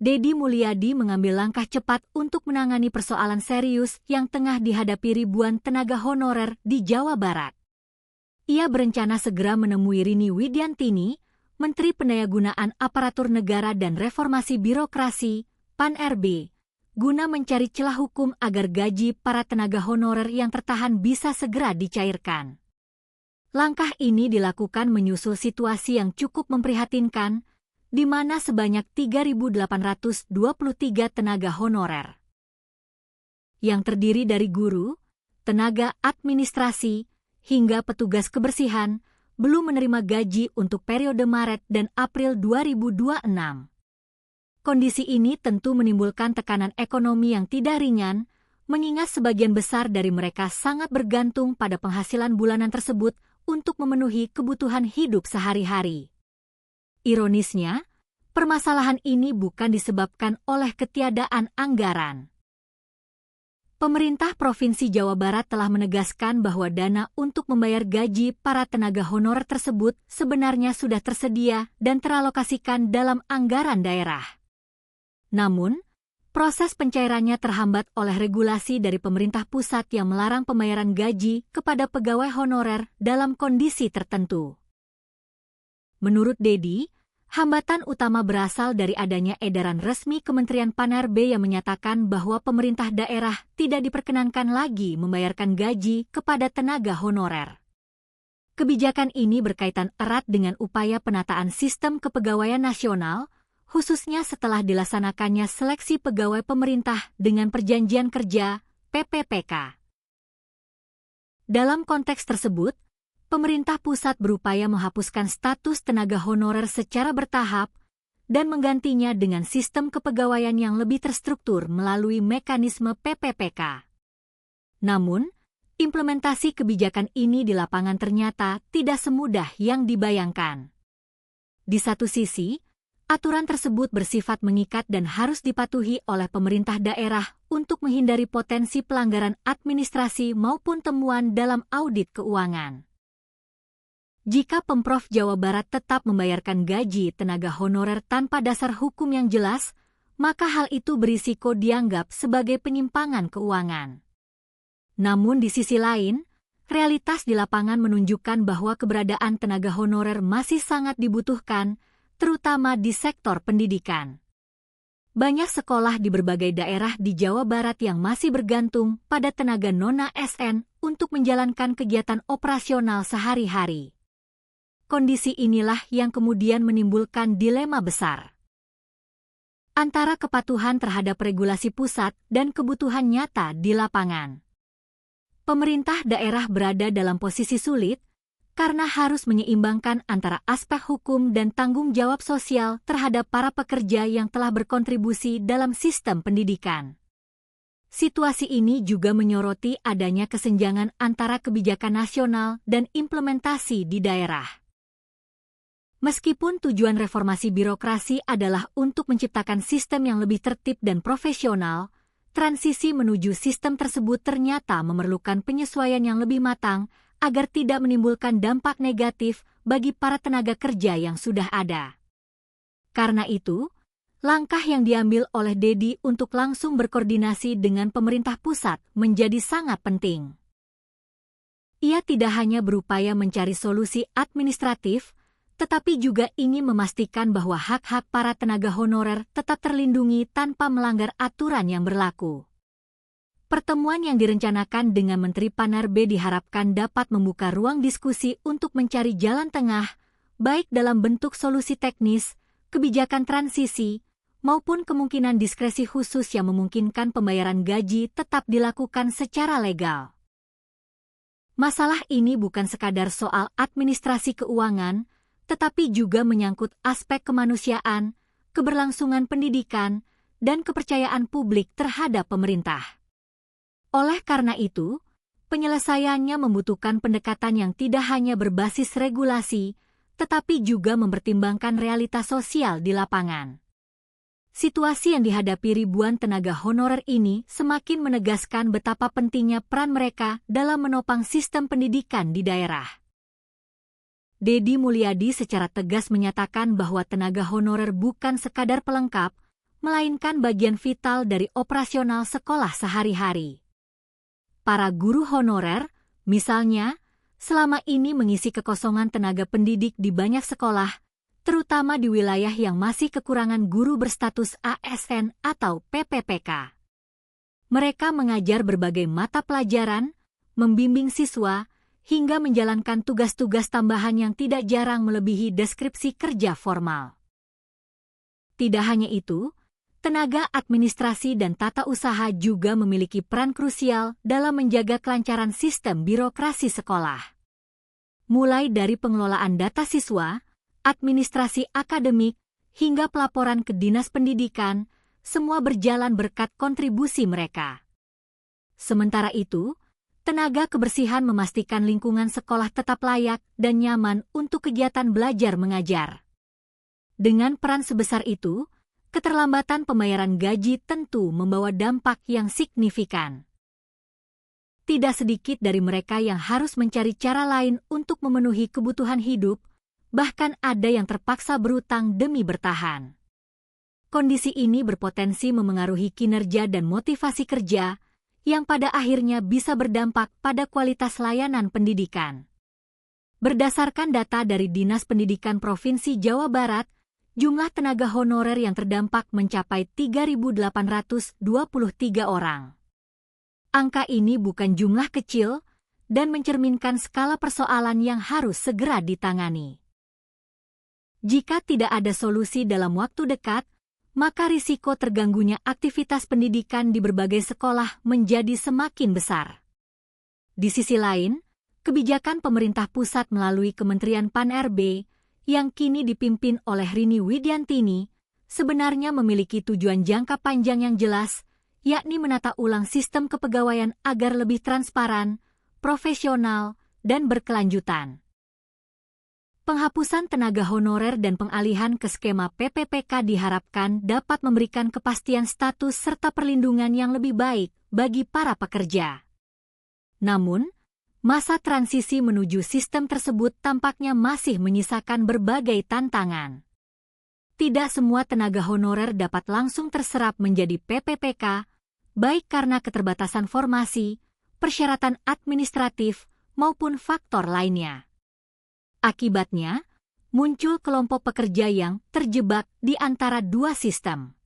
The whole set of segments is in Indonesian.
Deddy Mulyadi mengambil langkah cepat untuk menangani persoalan serius yang tengah dihadapi ribuan tenaga honorer di Jawa Barat. Ia berencana segera menemui Rini Widiantini, Menteri Pendayagunaan Aparatur Negara dan Reformasi Birokrasi, PAN-RB, guna mencari celah hukum agar gaji para tenaga honorer yang tertahan bisa segera dicairkan. Langkah ini dilakukan menyusul situasi yang cukup memprihatinkan, di mana sebanyak 3.823 tenaga honorer yang terdiri dari guru, tenaga administrasi, hingga petugas kebersihan belum menerima gaji untuk periode Maret dan April 2026. Kondisi ini tentu menimbulkan tekanan ekonomi yang tidak ringan, mengingat sebagian besar dari mereka sangat bergantung pada penghasilan bulanan tersebut untuk memenuhi kebutuhan hidup sehari-hari. Ironisnya, permasalahan ini bukan disebabkan oleh ketiadaan anggaran. Pemerintah Provinsi Jawa Barat telah menegaskan bahwa dana untuk membayar gaji para tenaga honorer tersebut sebenarnya sudah tersedia dan teralokasikan dalam anggaran daerah. Namun, proses pencairannya terhambat oleh regulasi dari pemerintah pusat yang melarang pembayaran gaji kepada pegawai honorer dalam kondisi tertentu. Menurut Deddy, hambatan utama berasal dari adanya edaran resmi Kementerian PAN-RB yang menyatakan bahwa pemerintah daerah tidak diperkenankan lagi membayarkan gaji kepada tenaga honorer. Kebijakan ini berkaitan erat dengan upaya penataan sistem kepegawaian nasional, khususnya setelah dilaksanakannya seleksi pegawai pemerintah dengan perjanjian kerja (PPPK). Dalam konteks tersebut, pemerintah pusat berupaya menghapuskan status tenaga honorer secara bertahap dan menggantinya dengan sistem kepegawaian yang lebih terstruktur melalui mekanisme PPPK. Namun, implementasi kebijakan ini di lapangan ternyata tidak semudah yang dibayangkan. Di satu sisi, aturan tersebut bersifat mengikat dan harus dipatuhi oleh pemerintah daerah untuk menghindari potensi pelanggaran administrasi maupun temuan dalam audit keuangan. Jika Pemprov Jawa Barat tetap membayarkan gaji tenaga honorer tanpa dasar hukum yang jelas, maka hal itu berisiko dianggap sebagai penyimpangan keuangan. Namun di sisi lain, realitas di lapangan menunjukkan bahwa keberadaan tenaga honorer masih sangat dibutuhkan, terutama di sektor pendidikan. Banyak sekolah di berbagai daerah di Jawa Barat yang masih bergantung pada tenaga non-ASN untuk menjalankan kegiatan operasional sehari-hari. Kondisi inilah yang kemudian menimbulkan dilema besar antara kepatuhan terhadap regulasi pusat dan kebutuhan nyata di lapangan. Pemerintah daerah berada dalam posisi sulit karena harus menyeimbangkan antara aspek hukum dan tanggung jawab sosial terhadap para pekerja yang telah berkontribusi dalam sistem pendidikan. Situasi ini juga menyoroti adanya kesenjangan antara kebijakan nasional dan implementasi di daerah. Meskipun tujuan reformasi birokrasi adalah untuk menciptakan sistem yang lebih tertib dan profesional, transisi menuju sistem tersebut ternyata memerlukan penyesuaian yang lebih matang agar tidak menimbulkan dampak negatif bagi para tenaga kerja yang sudah ada. Karena itu, langkah yang diambil oleh Deddy untuk langsung berkoordinasi dengan pemerintah pusat menjadi sangat penting. Ia tidak hanya berupaya mencari solusi administratif, tetapi juga ingin memastikan bahwa hak-hak para tenaga honorer tetap terlindungi tanpa melanggar aturan yang berlaku. Pertemuan yang direncanakan dengan Menteri PAN-RB diharapkan dapat membuka ruang diskusi untuk mencari jalan tengah, baik dalam bentuk solusi teknis, kebijakan transisi, maupun kemungkinan diskresi khusus yang memungkinkan pembayaran gaji tetap dilakukan secara legal. Masalah ini bukan sekadar soal administrasi keuangan, tetapi juga menyangkut aspek kemanusiaan, keberlangsungan pendidikan, dan kepercayaan publik terhadap pemerintah. Oleh karena itu, penyelesaiannya membutuhkan pendekatan yang tidak hanya berbasis regulasi, tetapi juga mempertimbangkan realitas sosial di lapangan. Situasi yang dihadapi ribuan tenaga honorer ini semakin menegaskan betapa pentingnya peran mereka dalam menopang sistem pendidikan di daerah. Deddy Mulyadi secara tegas menyatakan bahwa tenaga honorer bukan sekadar pelengkap, melainkan bagian vital dari operasional sekolah sehari-hari. Para guru honorer, misalnya, selama ini mengisi kekosongan tenaga pendidik di banyak sekolah, terutama di wilayah yang masih kekurangan guru berstatus ASN atau PPPK. Mereka mengajar berbagai mata pelajaran, membimbing siswa, hingga menjalankan tugas-tugas tambahan yang tidak jarang melebihi deskripsi kerja formal. Tidak hanya itu, tenaga administrasi dan tata usaha juga memiliki peran krusial dalam menjaga kelancaran sistem birokrasi sekolah. Mulai dari pengelolaan data siswa, administrasi akademik, hingga pelaporan ke Dinas Pendidikan, semua berjalan berkat kontribusi mereka. Sementara itu, tenaga kebersihan memastikan lingkungan sekolah tetap layak dan nyaman untuk kegiatan belajar mengajar. Dengan peran sebesar itu, keterlambatan pembayaran gaji tentu membawa dampak yang signifikan. Tidak sedikit dari mereka yang harus mencari cara lain untuk memenuhi kebutuhan hidup, bahkan ada yang terpaksa berutang demi bertahan. Kondisi ini berpotensi memengaruhi kinerja dan motivasi kerja, yang pada akhirnya bisa berdampak pada kualitas layanan pendidikan. Berdasarkan data dari Dinas Pendidikan Provinsi Jawa Barat, jumlah tenaga honorer yang terdampak mencapai 3.823 orang. Angka ini bukan jumlah kecil dan mencerminkan skala persoalan yang harus segera ditangani. Jika tidak ada solusi dalam waktu dekat, maka risiko terganggunya aktivitas pendidikan di berbagai sekolah menjadi semakin besar. Di sisi lain, kebijakan pemerintah pusat melalui Kementerian Pan-RB, yang kini dipimpin oleh Rini Widiantini, sebenarnya memiliki tujuan jangka panjang yang jelas, yakni menata ulang sistem kepegawaian agar lebih transparan, profesional, dan berkelanjutan. Penghapusan tenaga honorer dan pengalihan ke skema PPPK diharapkan dapat memberikan kepastian status serta perlindungan yang lebih baik bagi para pekerja. Namun, masa transisi menuju sistem tersebut tampaknya masih menyisakan berbagai tantangan. Tidak semua tenaga honorer dapat langsung terserap menjadi PPPK, baik karena keterbatasan formasi, persyaratan administratif, maupun faktor lainnya. Akibatnya, muncul kelompok pekerja yang terjebak di antara dua sistem.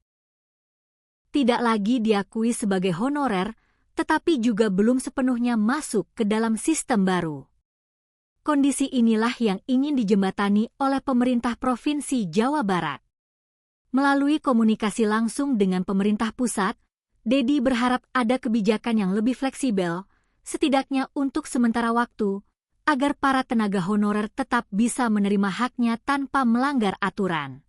Tidak lagi diakui sebagai honorer, tetapi juga belum sepenuhnya masuk ke dalam sistem baru. Kondisi inilah yang ingin dijembatani oleh pemerintah Provinsi Jawa Barat. Melalui komunikasi langsung dengan pemerintah pusat, Dedi berharap ada kebijakan yang lebih fleksibel, setidaknya untuk sementara waktu, agar para tenaga honorer tetap bisa menerima haknya tanpa melanggar aturan.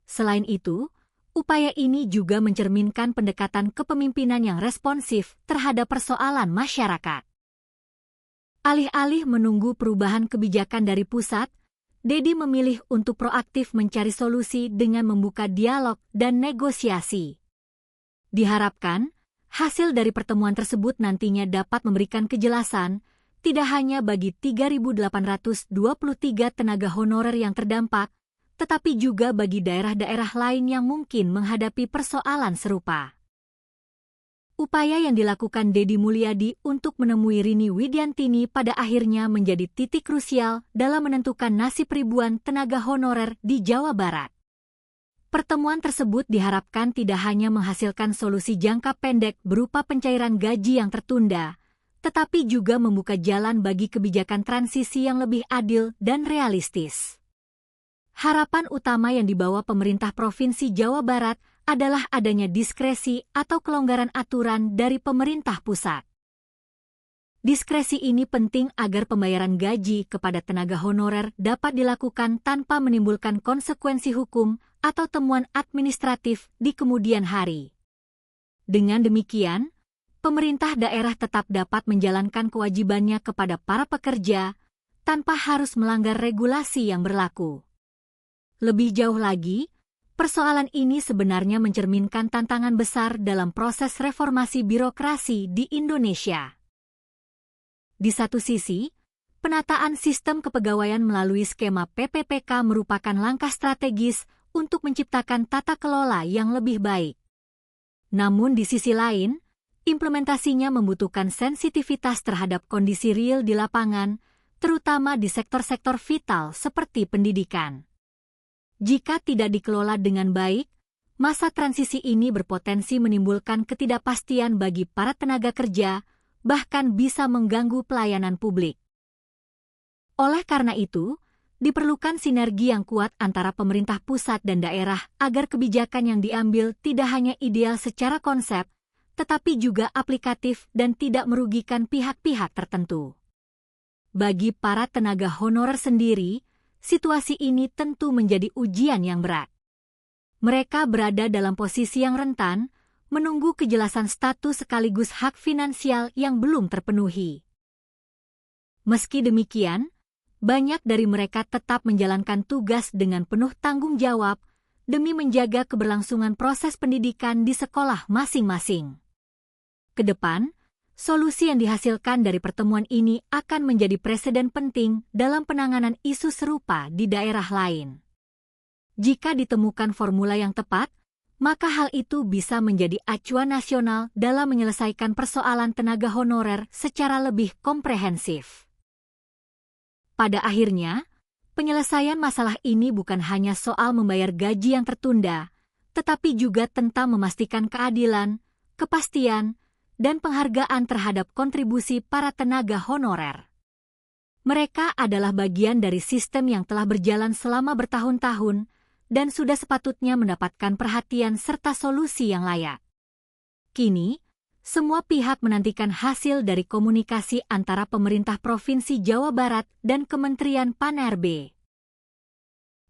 Selain itu, upaya ini juga mencerminkan pendekatan kepemimpinan yang responsif terhadap persoalan masyarakat. Alih-alih menunggu perubahan kebijakan dari pusat, Dedi memilih untuk proaktif mencari solusi dengan membuka dialog dan negosiasi. Diharapkan, hasil dari pertemuan tersebut nantinya dapat memberikan kejelasan, tidak hanya bagi 3.823 tenaga honorer yang terdampak, tetapi juga bagi daerah-daerah lain yang mungkin menghadapi persoalan serupa. Upaya yang dilakukan Dedi Mulyadi untuk menemui Rini Widiantini pada akhirnya menjadi titik krusial dalam menentukan nasib ribuan tenaga honorer di Jawa Barat. Pertemuan tersebut diharapkan tidak hanya menghasilkan solusi jangka pendek berupa pencairan gaji yang tertunda, tetapi juga membuka jalan bagi kebijakan transisi yang lebih adil dan realistis. Harapan utama yang dibawa pemerintah Provinsi Jawa Barat adalah adanya diskresi atau kelonggaran aturan dari pemerintah pusat. Diskresi ini penting agar pembayaran gaji kepada tenaga honorer dapat dilakukan tanpa menimbulkan konsekuensi hukum atau temuan administratif di kemudian hari. Dengan demikian, pemerintah daerah tetap dapat menjalankan kewajibannya kepada para pekerja tanpa harus melanggar regulasi yang berlaku. Lebih jauh lagi, persoalan ini sebenarnya mencerminkan tantangan besar dalam proses reformasi birokrasi di Indonesia. Di satu sisi, penataan sistem kepegawaian melalui skema PPPK merupakan langkah strategis untuk menciptakan tata kelola yang lebih baik. Namun di sisi lain, implementasinya membutuhkan sensitivitas terhadap kondisi real di lapangan, terutama di sektor-sektor vital seperti pendidikan. Jika tidak dikelola dengan baik, masa transisi ini berpotensi menimbulkan ketidakpastian bagi para tenaga kerja, bahkan bisa mengganggu pelayanan publik. Oleh karena itu, diperlukan sinergi yang kuat antara pemerintah pusat dan daerah agar kebijakan yang diambil tidak hanya ideal secara konsep, tetapi juga aplikatif dan tidak merugikan pihak-pihak tertentu. Bagi para tenaga honorer sendiri, situasi ini tentu menjadi ujian yang berat. Mereka berada dalam posisi yang rentan, menunggu kejelasan status sekaligus hak finansial yang belum terpenuhi. Meski demikian, banyak dari mereka tetap menjalankan tugas dengan penuh tanggung jawab demi menjaga keberlangsungan proses pendidikan di sekolah masing-masing. Ke depan, solusi yang dihasilkan dari pertemuan ini akan menjadi preseden penting dalam penanganan isu serupa di daerah lain. Jika ditemukan formula yang tepat, maka hal itu bisa menjadi acuan nasional dalam menyelesaikan persoalan tenaga honorer secara lebih komprehensif. Pada akhirnya, penyelesaian masalah ini bukan hanya soal membayar gaji yang tertunda, tetapi juga tentang memastikan keadilan, kepastian, dan penghargaan terhadap kontribusi para tenaga honorer. Mereka adalah bagian dari sistem yang telah berjalan selama bertahun-tahun dan sudah sepatutnya mendapatkan perhatian serta solusi yang layak. Kini, semua pihak menantikan hasil dari komunikasi antara pemerintah Provinsi Jawa Barat dan Kementerian Pan-RB.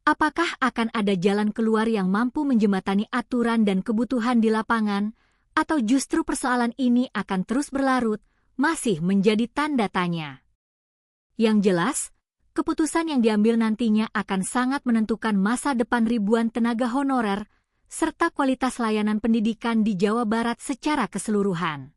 Apakah akan ada jalan keluar yang mampu menjembatani aturan dan kebutuhan di lapangan, atau justru persoalan ini akan terus berlarut, masih menjadi tanda tanya. Yang jelas, keputusan yang diambil nantinya akan sangat menentukan masa depan ribuan tenaga honorer, serta kualitas layanan pendidikan di Jawa Barat secara keseluruhan.